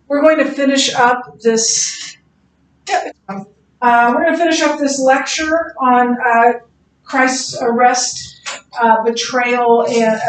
We're going to finish up this. We're going to finish up this lecture on Christ's arrest, betrayal, and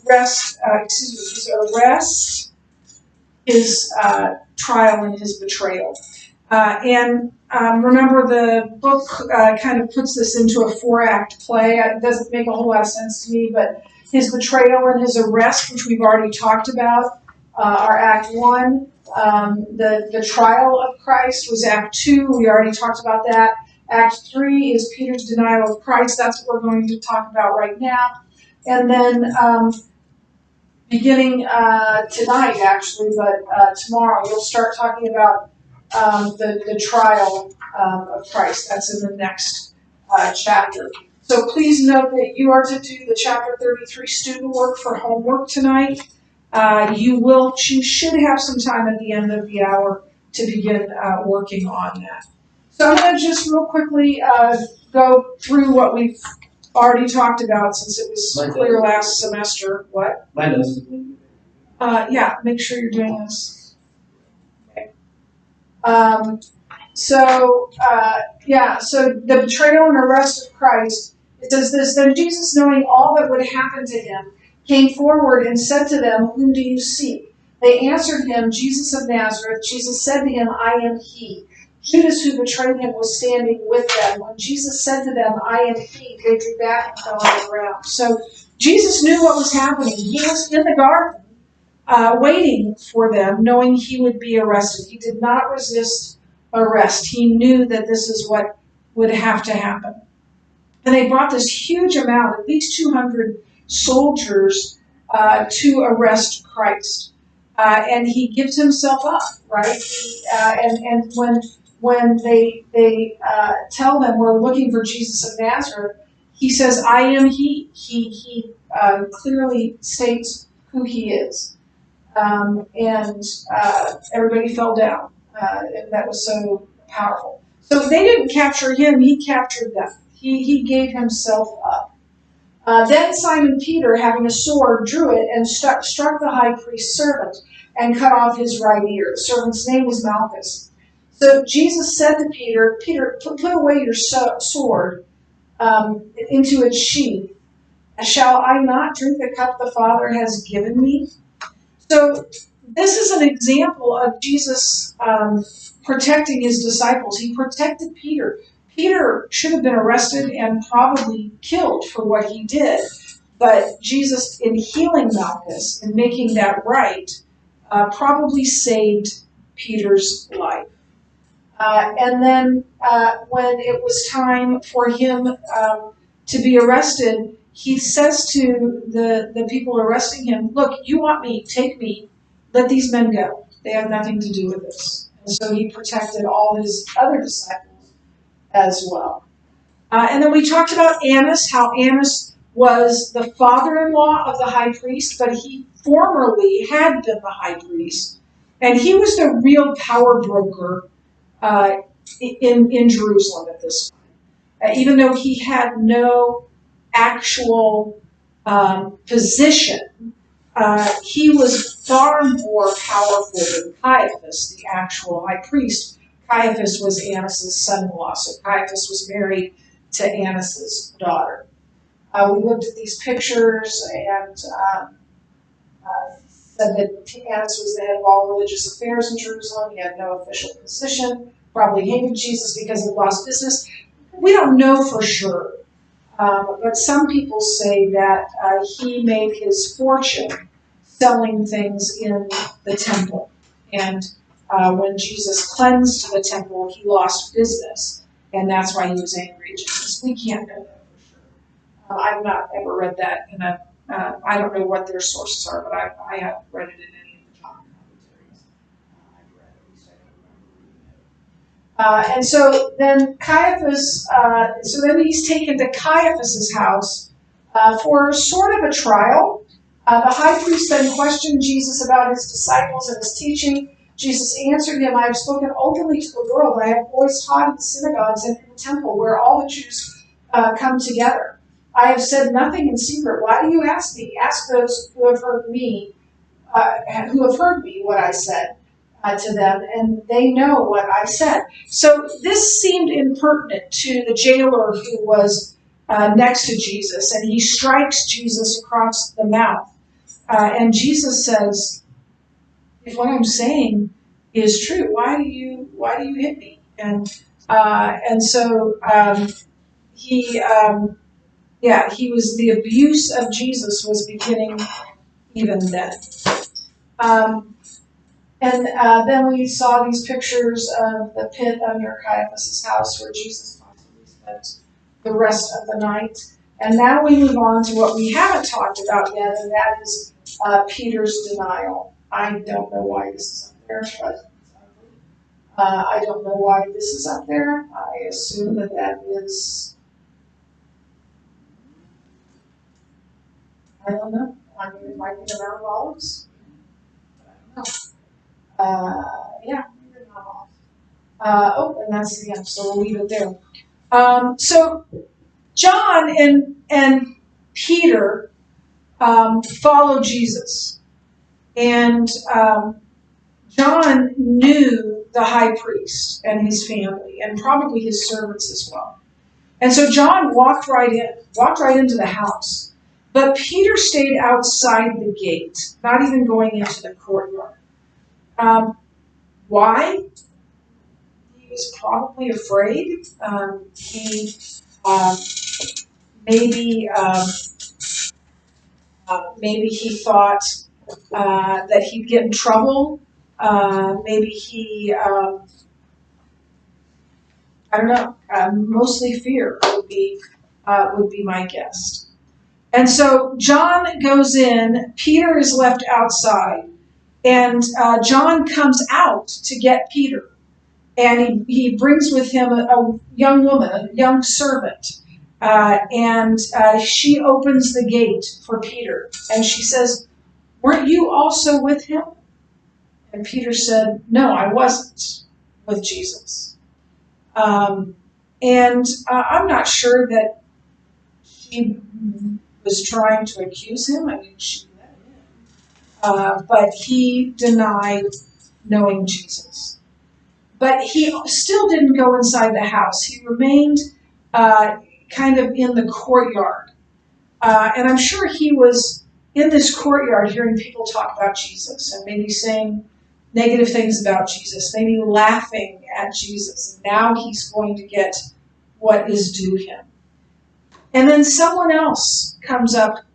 arrest. His arrest, his trial, and his betrayal. Remember, the book kind of puts this into a 4-act play. It doesn't make a whole lot of sense to me, but his betrayal and his arrest, which we've already talked about, are Act 1. The trial of Christ was Act 2. We already talked about that. Act 3 is Peter's denial of Christ. That's what we're going to talk about right now. And then beginning tonight, actually, but tomorrow, you'll start talking about the trial of Christ. That's in the next chapter. So please note that you are to do the Chapter 33 student work for homework tonight. You should have some time at the end of the hour to begin working on that. So I'm going to just real quickly go through what we've already talked about since it was clear last semester. What? Mine does. Yeah, make sure you're doing this. Okay. So the betrayal and arrest of Christ, it says this: Then Jesus, knowing all that would happen to him, came forward and said to them, Whom do you seek? They answered him, Jesus of Nazareth. Jesus said to him, I am he. Judas, who betrayed him, was standing with them. When Jesus said to them, I am he, they drew back and fell on the ground. So Jesus knew what was happening. He was in the garden waiting for them, knowing he would be arrested. He did not resist arrest. He knew that this is what would have to happen. And they brought this huge amount, at least 200 soldiers, to arrest Christ. And he gives himself up, right? And when they tell them, we're looking for Jesus of Nazareth, he says, I am he. He clearly states who he is. Everybody fell down. And that was so powerful. So they didn't capture him, he captured them. He gave himself up. Then Simon Peter, having a sword, drew it and struck the high priest's servant and cut off his right ear. The servant's name was Malchus. So Jesus said to Peter, Peter, put away your sword into its sheath. Shall I not drink the cup the Father has given me? So this is an example of Jesus protecting his disciples. He protected Peter. Peter should have been arrested and probably killed for what he did. But Jesus, in healing Malchus and making that right, probably saved Peter's life. And then when it was time for him to be arrested, he says to the people arresting him, look, you want me, take me, let these men go. They have nothing to do with this. And so he protected all his other disciples as well. And then we talked about Annas, how Annas was the father-in-law of the high priest, but he formerly had been the high priest. And he was the real power broker in Jerusalem at this time. Even though he had no actual position, he was far more powerful than Caiaphas, the actual high priest. Caiaphas was Annas' son-in-law, so Caiaphas was married to Annas' daughter. We looked at these pictures and said that Annas was the head of all religious affairs in Jerusalem. He had no official position, probably hated Jesus because of lost business. We don't know for sure, but some people say that he made his fortune selling things in the temple. And when Jesus cleansed the temple, he lost business, and that's why he was angry at Jesus. We can't know that for sure. I've not ever read that in a. I don't know what their sources are, but I haven't read it in any of the top commentaries I've read. At least I don't remember reading it. And so then Caiaphas. So then he's taken to Caiaphas's house for sort of a trial. The high priest then questioned Jesus about his disciples and his teaching. Jesus answered him, I have spoken openly to the world. I have always taught in the synagogues and in the temple where all the Jews come together. I have said nothing in secret. Why do you ask me? Ask those who have heard me, what I said. to them, and they know what I said. So this seemed impertinent to the jailer who was next to Jesus, and he strikes Jesus across the mouth. And Jesus says, "If what I'm saying is true, why do you hit me?" And so he he was, the abuse of Jesus was beginning even then. Um, And then we saw these pictures of the pit under Caiaphas' house where Jesus possibly spent the rest of the night. And now we move on to what we haven't talked about yet, and that is Peter's denial. I don't know why this is up there, but I don't know why this is up there. I assume that is, I don't know. I mean, it might be the Mount of Olives. I don't know. Yeah, maybe the Mount of Olives. And that's the end, so we'll leave it there. So John and Peter followed Jesus, and John knew the high priest and his family, and probably his servants as well. And so John walked right into the house. But Peter stayed outside the gate, not even going into the courtyard. Why? He was probably afraid. He maybe maybe he thought that he'd get in trouble. Maybe he, I don't know. Mostly fear would be my guess. And so John goes in. Peter is left outside, and John comes out to get Peter. And he brings with him a young woman, a young servant. And she opens the gate for Peter. And she says, "Weren't you also with him?" And Peter said, "No, I wasn't with Jesus." And I'm not sure that she was trying to accuse him. I mean, she let him in. But he denied knowing Jesus. But he still didn't go inside the house. He remained kind of in the courtyard. And I'm sure he was in this courtyard hearing people talk about Jesus and maybe saying negative things about Jesus, maybe laughing at Jesus. And now he's going to get what is due him. And then someone else comes up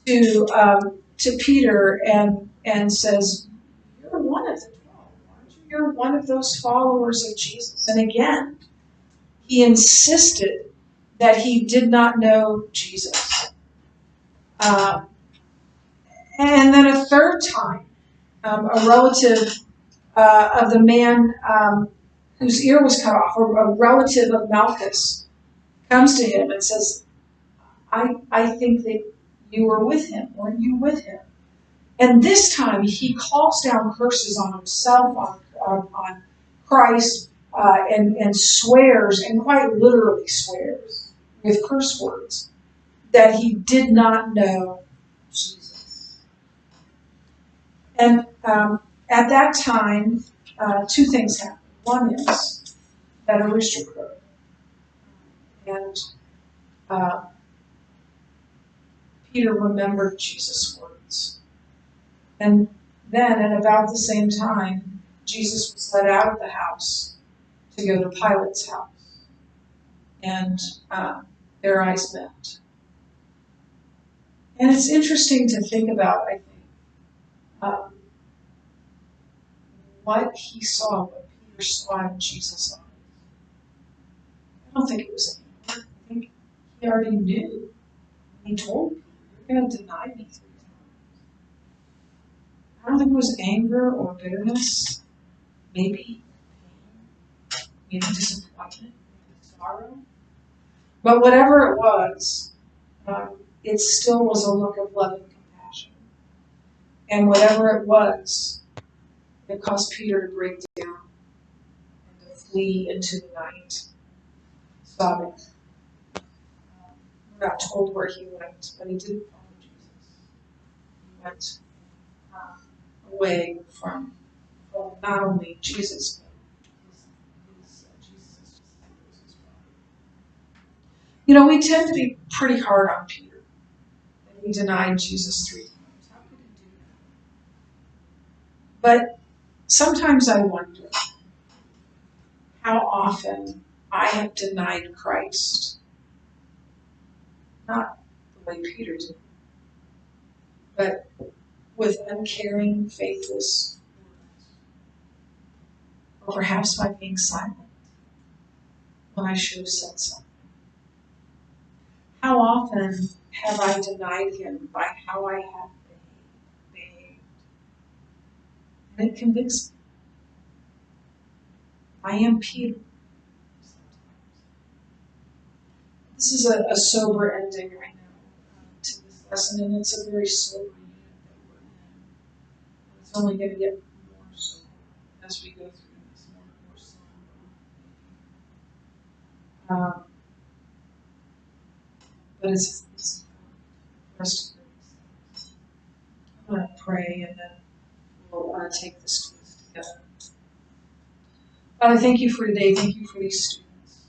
to Peter and says, "You're one of the 12, aren't you? You're one of those followers of Jesus." And again, he insisted that he did not know Jesus. And then a third time, a relative of the man whose ear was cut off, a relative of Malchus, comes to him and says, I think that you were with him. Weren't you with him? And this time he calls down curses on himself, on Christ, and swears, and quite literally swears with curse words, that he did not know Jesus. And at that time, two things happened. One is that a rooster crowed, and Peter remembered Jesus' words. And then, at about the same time, Jesus was led out of the house to go to Pilate's house. And their eyes met. And it's interesting to think about, I think, what he saw, what Peter saw in Jesus' eyes. I don't think it was anger. I think he already knew. He told Peter, "You're going to deny me 3 times." I don't think it was anger or bitterness. Maybe pain, maybe disappointment, maybe sorrow. But whatever it was, it still was a look of love and compassion. And whatever it was, it caused Peter to break down and to flee into the night, sobbing. We're not told where he went, but he didn't follow Jesus. He went away from of not only Jesus, but Jesus' disciples as well. You know, we tend to be pretty hard on Peter. And he denied Jesus 3 times. How could he do that? But sometimes I wonder how often I have denied Christ. Not the way Peter did, but with uncaring, faithless words. Or perhaps by being silent when I should have said something. How often have I denied him by how I have behaved? And it convicts me. I am Peter. This is a sober ending right now to this lesson, and it's a very sober unit that we're in. It's only going to get more sober as we go through this, more somber. But it's for us to do. I'm going to pray, and then we'll take this quiz together. Father, thank you for today. Thank you for these students.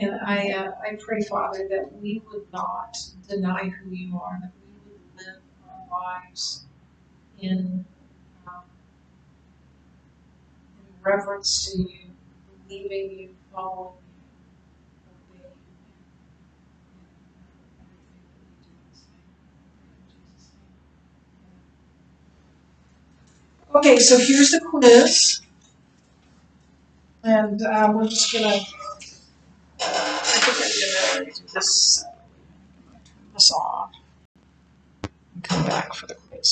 And I pray, Father, that we would not deny who you are, that we would live our lives in reverence to you, believing you, following you, obeying you in everything that we do and say. In Jesus' name. Okay, so here's the quiz. And we're just going to, I think I'm going to do this separately. I'm going to turn this off and come back for the quiz.